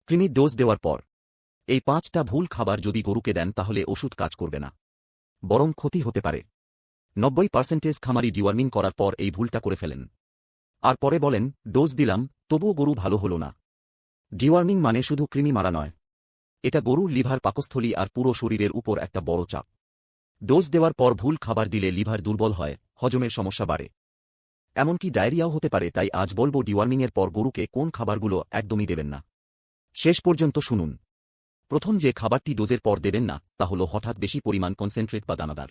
কৃমির ডোজ দেওয়ার পর এই 5টা ভুল খাবার যদি গরুকে দেন তাহলে ওষুধ কাজ করবে না, বরং ক্ষতি হতে পারে। 90% খামারি ডিওয়ার্মিং করার পর এই ভুলটা করে ফেলেন, আর পরে বলেন ডোজ দিলাম তবুও গরু ভালো হল না। ডিওয়ার্মিং মানে শুধু কৃমি মারা নয়, এটা গরুর লিভার, পাকস্থলী আর পুরো শরীরের উপর একটা বড় চাপ। ডোজ দেওয়ার পর ভুল খাবার দিলে লিভার দুর্বল হয়, হজমের সমস্যা বাড়ে, এমনকি ডায়রিয়াও হতে পারে। তাই আজ বলবো ডিওয়ার্মিংয়ের পর গরুকে কোন খাবারগুলো একদমই দেবেন না। শেষ পর্যন্ত শুনুন। প্রথম যে খাবারটি ডোজের পর দেবেন না তা হল হঠাৎ বেশি পরিমাণ কনসেন্ট্রেট বা দানাদার।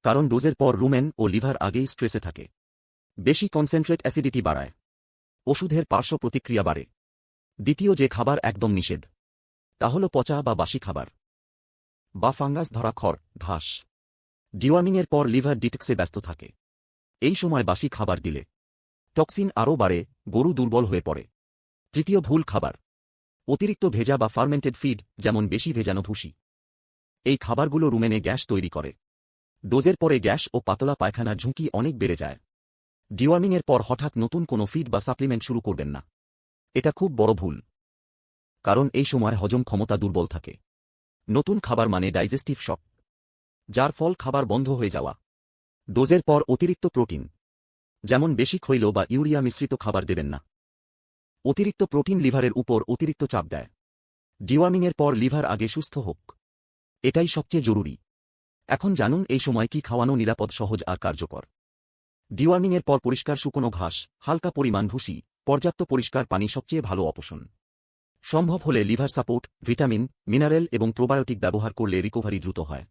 কারণ ডোজের পর রুমেন ও লিভার আগেই স্ট্রেসে থাকে। বেশি কনসেন্ট্রেট অ্যাসিডিটি বাড়ায়, ওষুধের পার্শ্ব প্রতিক্রিয়া বাড়ে। দ্বিতীয় যে খাবার একদম নিষেধ তা হল পচা বা বাসি খাবার বা ফাঙ্গাস ধরা খড়, ঘাস। ডিওয়ার্মিংয়ের পর লিভার ডিটক্সে ব্যস্ত থাকে, এই সময় বাসি খাবার দিলে টক্সিন আরও বাড়ে, গরু দুর্বল হয়ে পড়ে। তৃতীয় ভুল খাবার অতিরিক্ত ভেজা বা ফার্মেন্টেড ফিড, যেমন বেশি ভেজানো ভুসি। এই খাবারগুলো রুমেনে গ্যাস তৈরি করে। ডোজের পরে গ্যাস ও পাতলা পায়খানার ঝুঁকি অনেক বেড়ে যায়। ডিওয়ার্মিংয়ের পর হঠাৎ নতুন কোনো ফিড বা সাপ্লিমেন্ট শুরু করবেন না, এটা খুব বড় ভুল। কারণ এই সময় হজম ক্ষমতা দুর্বল থাকে। নতুন খাবার মানে ডাইজেস্টিভ শক, যার ফল খাবার বন্ধ হয়ে যাওয়া। ডোজের পর অতিরিক্ত প্রোটিন, যেমন বেশি খৈল বা ইউরিয়া মিশ্রিত খাবার দেবেন না। অতিরিক্ত প্রোটিন লিভারের উপর অতিরিক্ত চাপ দেয়। ডিওয়ার্মিংয়ের পর লিভার আগে সুস্থ হোক, এটাই সবচেয়ে জরুরি। এখন জানুন এই সময় কি খাওয়ানো নিরাপদ, সহজ আর কার্যকর। ডিওয়ার্মিংয়ের পর পরিষ্কার শুকনো ঘাস, হালকা পরিমাণ ভুসি, পর্যাপ্ত পরিষ্কার পানি সবচেয়ে ভালো অপশন। সম্ভব হলে লিভার সাপোর্ট, ভিটামিন, মিনারেল এবং প্রোবায়োটিক ব্যবহার করলে রিকভারি দ্রুত হয়।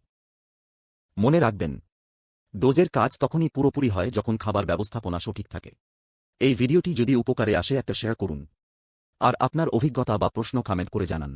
মনে রাখবেন, ডোজের কাজ তখনই পুরোপুরি হয় যখন খাবার ব্যবস্থাপনা সঠিক থাকে। এই ভিডিওটি যদি উপকারে আসে একটা শেয়ার করুন, আর আপনার অভিজ্ঞতা বা প্রশ্ন কমেন্ট করে জানান।